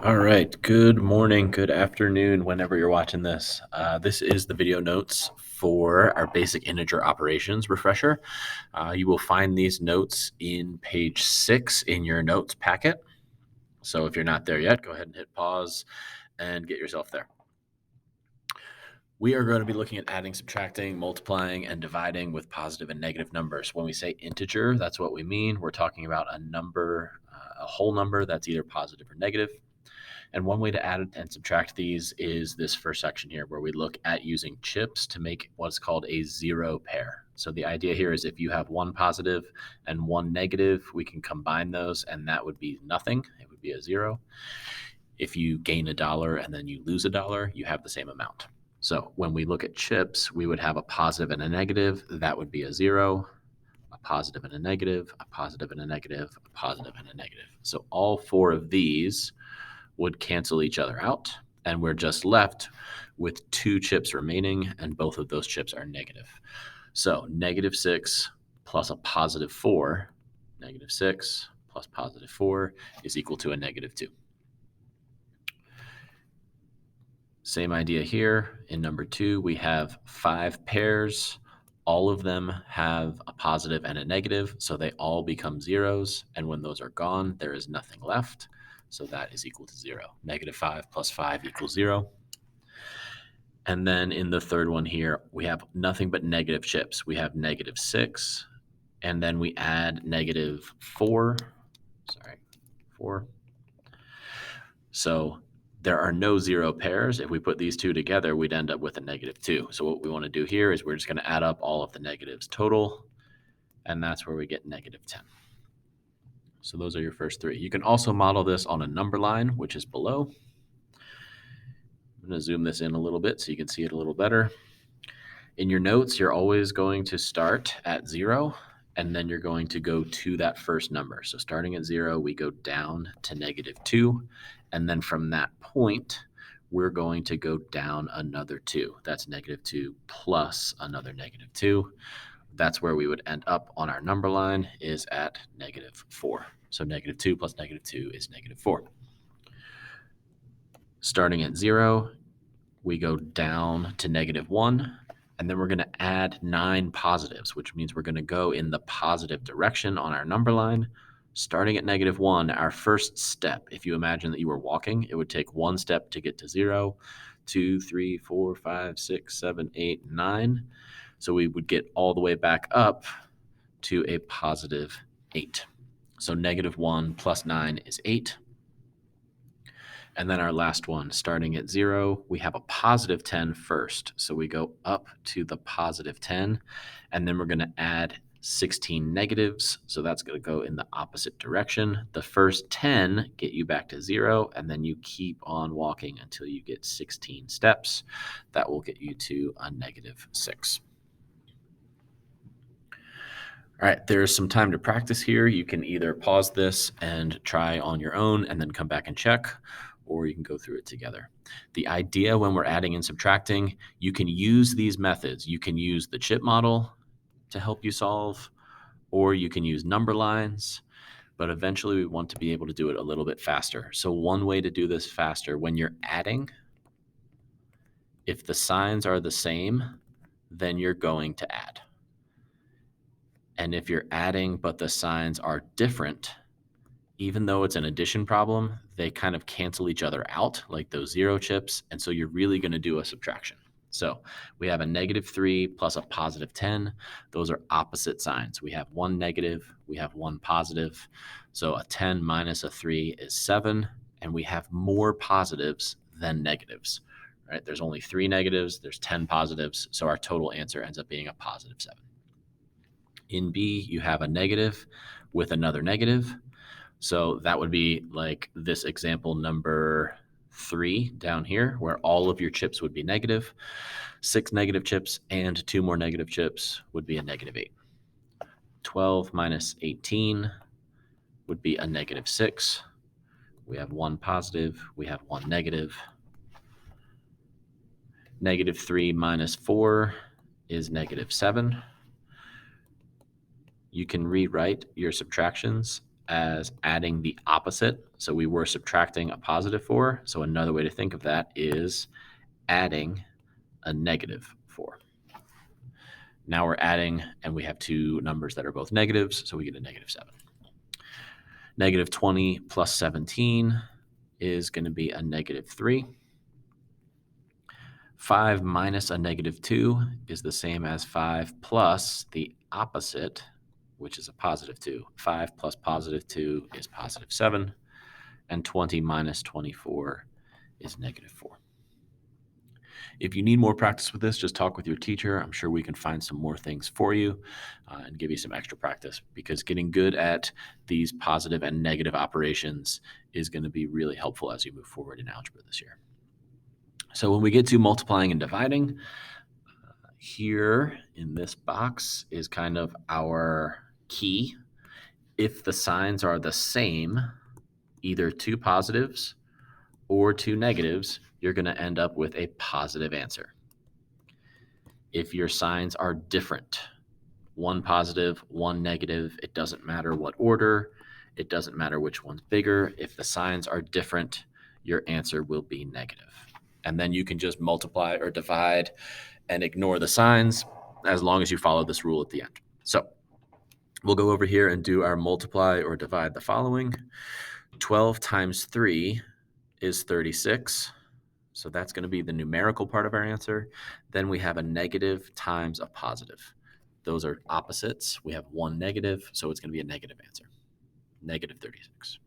All right. Good morning, good afternoon, whenever you're watching this. This is the video notes for our basic integer operations refresher. You will find these notes in page 6 in your notes packet. So if you're not there yet, go ahead and hit pause and get yourself there. We are going to be looking at adding, subtracting, multiplying, and dividing with positive and negative numbers. When we say integer, that's what we mean. We're talking about a number, a whole number that's either positive or negative. And one way to add and subtract these is this first section here, where we look at using chips to make what's called a zero pair. So the idea here is if you have one positive and one negative, we can combine those, and that would be nothing. It would be a zero. If you gain $1 and then you lose $1, you have the same amount. So when we look at chips, we would have a positive and a negative. That would be a zero, a positive and a negative, a positive and a negative, a positive and a negative. So all four of these would cancel each other out, and we're just left with two chips remaining, and both of those chips are negative. So -6 plus a +4, -6 plus +4 is equal to a -2. Same idea here. In number 2, we have 5 pairs. All of them have a positive and a negative, so they all become zeros, and when those are gone, there is nothing left. So that is equal to 0. -5 plus 5 equals 0. And then in the third one here, we have nothing but negative chips. We have -6, and then we add -4. Sorry, 4. So there are no zero pairs. If we put these two together, we'd end up with a -2. So what we want to do here is we're just going to add up all of the negatives total, and that's where we get -10. So those are your first three. You can also model this on a number line, which is below. I'm going to zoom this in a little bit so you can see it a little better. In your notes, you're always going to start at 0, and then you're going to go to that first number. So starting at 0, we go down to -2, and then from that point, we're going to go down another 2. That's -2 plus another -2. That's where we would end up on our number line, is at -4. So -2 plus -2 is -4. Starting at 0, we go down to -1, and then we're going to add 9 positives, which means we're going to go in the positive direction on our number line. Starting at -1, our first step, if you imagine that you were walking, it would take one step to get to 0, 2, 3, 4, 5, 6, 7, 8, 9. So we would get all the way back up to a positive 8. So -1 plus 9 is 8. And then our last one, starting at 0, we have a positive 10 first. So we go up to the positive 10, and then we're going to add 16 negatives. So that's going to go in the opposite direction. The first 10 get you back to 0, and then you keep on walking until you get 16 steps. That will get you to a -6. All right, there's some time to practice here. You can either pause this and try on your own and then come back and check, or you can go through it together. The idea when we're adding and subtracting, you can use these methods. You can use the chip model to help you solve, or you can use number lines, but eventually we want to be able to do it a little bit faster. So one way to do this faster, when you're adding, if the signs are the same, then you're going to add. And if you're adding but the signs are different, even though it's an addition problem, they kind of cancel each other out, like those 0 chips, and so you're really going to do a subtraction. So we have a -3 plus a positive 10. Those are opposite signs. We have one negative, we have one positive. So a 10 minus a 3 is 7, and we have more positives than negatives. Right? There's only 3 negatives, there's 10 positives, so our total answer ends up being a positive 7. In B, you have a negative with another negative. So that would be like this example number 3 down here, where all of your chips would be negative. 6 negative chips and 2 more negative chips would be a -8. 12 minus 18 would be a -6. We have one positive, we have one negative. -3 minus 4 is -7. You can rewrite your subtractions as adding the opposite. So we were subtracting a positive 4. So another way to think of that is adding a negative 4. Now we're adding, and we have two numbers that are both negatives, so we get a negative 7. Negative 20 plus 17 is going to be a negative 3. 5 minus a negative 2 is the same as 5 plus the opposite, which is a positive 2. 5 plus positive 2 is positive 7, and 20 minus 24 is negative 4. If you need more practice with this, just talk with your teacher. I'm sure we can find some more things for you and give you some extra practice, because getting good at these positive and negative operations is going to be really helpful as you move forward in algebra this year. So when we get to multiplying and dividing, here in this box is kind of our key. If the signs are the same, either two positives or two negatives, you're going to end up with a positive answer. If your signs are different, one positive, one negative, it doesn't matter what order, it doesn't matter which one's bigger. If the signs are different, your answer will be negative. And then you can just multiply or divide and ignore the signs as long as you follow this rule at the end. So we'll go over here and do our multiply or divide the following. 12 times 3 is 36. So that's going to be the numerical part of our answer. Then we have a negative times a positive. Those are opposites. We have one negative, so it's going to be a negative answer, negative 36.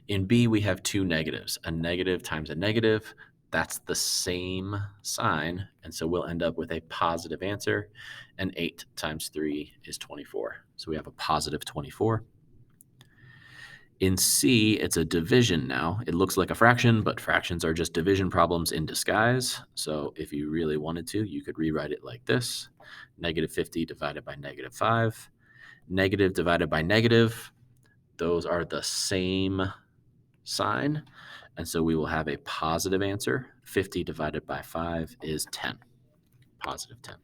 In B, we have two negatives, a negative times a negative. That's the same sign, and so we'll end up with a positive answer, and 8 times 3 is 24. So we have a positive 24. In C, it's a division now. It looks like a fraction, but fractions are just division problems in disguise. So if you really wanted to, you could rewrite it like this. Negative 50 divided by negative 5. Negative divided by negative, those are the same sign. And so we will have a positive answer. 50 divided by 5 is 10. Positive 10.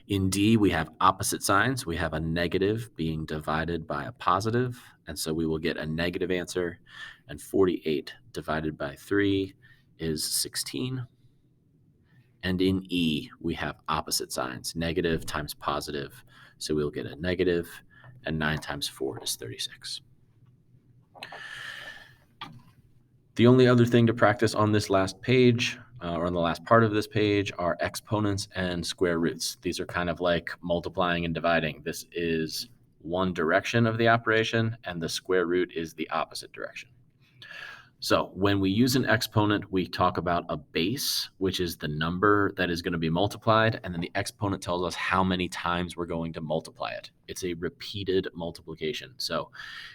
In D, we have opposite signs. We have a negative being divided by a positive, and so we will get a negative answer. And 48 divided by 3 is 16. And in E, we have opposite signs, negative times positive, so we'll get a negative, and 9 times 4 is 36. The only other thing to practice on this last page, or on the last part of this page, are exponents and square roots. These are kind of like multiplying and dividing. This is one direction of the operation, and the square root is the opposite direction. So when we use an exponent, we talk about a base, which is the number that is going to be multiplied, and then the exponent tells us how many times we're going to multiply it. It's a repeated multiplication. So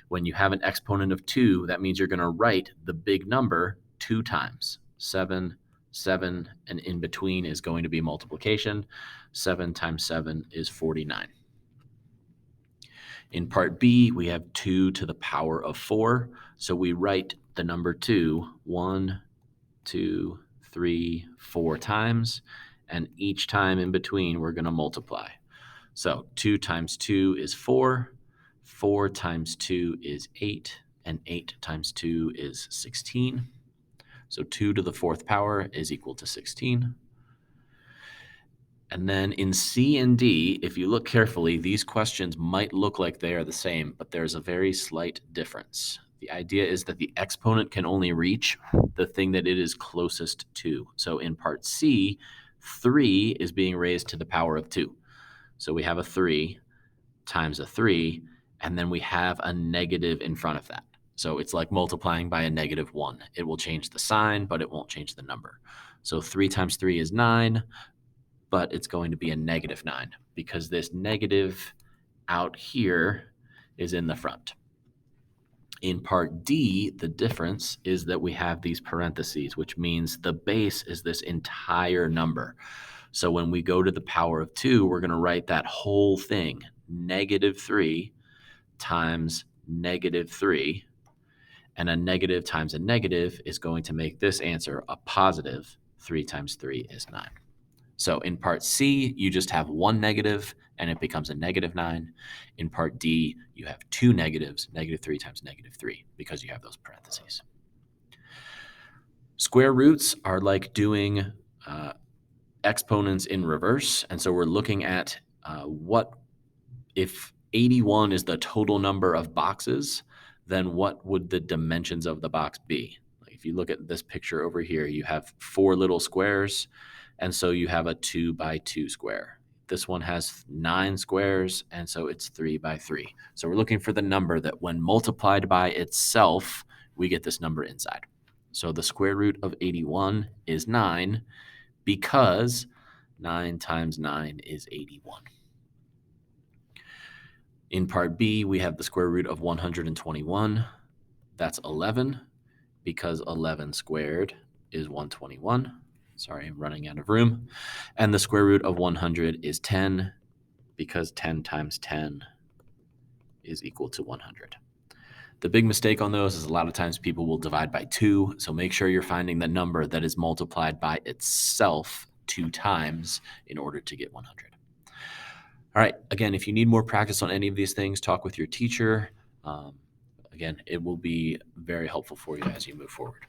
when you have an exponent of 2, that means you're going to write the big number 2 times. 7, 7, and in between is going to be multiplication. 7 times 7 is 49. In part B, we have 2 to the power of 4. So we write the number 2, 1, 2, 3, 4 times. And each time in between, we're going to multiply. So 2 times 2 is 4. 4 times 2 is 8. And 8 times 2 is 16. So 2 to the 4th power is equal to 16. And then in C and D, if you look carefully, these questions might look like they are the same, but there's a very slight difference. The idea is that the exponent can only reach the thing that it is closest to. So in part C, 3 is being raised to the power of 2. So we have a 3 times a 3, and then we have a negative in front of that. So it's like multiplying by a negative 1. It will change the sign, but it won't change the number. So 3 times 3 is 9. But it's going to be a negative 9 because this negative out here is in the front. In part D, the difference is that we have these parentheses, which means the base is this entire number. So when we go to the power of 2, we're going to write that whole thing, negative 3 times negative 3. And a negative times a negative is going to make this answer a positive. 3 times 3 is 9. So in part C, you just have one negative, and it becomes a -9. In part D, you have two negatives, -3 times -3, because you have those parentheses. Square roots are like doing exponents in reverse. And so we're looking at what if 81 is the total number of boxes, then what would the dimensions of the box be? Like if you look at this picture over here, you have 4 little squares, and so you have a 2 by 2 square. This one has 9 squares, and so it's 3 by 3. So we're looking for the number that when multiplied by itself, we get this number inside. So the square root of 81 is 9 because 9 times 9 is 81. In part B, we have the square root of 121. That's 11 because 11 squared is 121. Sorry, I'm running out of room. And the square root of 100 is 10 because 10 times 10 is equal to 100. The big mistake on those is a lot of times people will divide by 2, so make sure you're finding the number that is multiplied by itself 2 times in order to get 100. All right, again, if you need more practice on any of these things, talk with your teacher. Again, it will be very helpful for you as you move forward.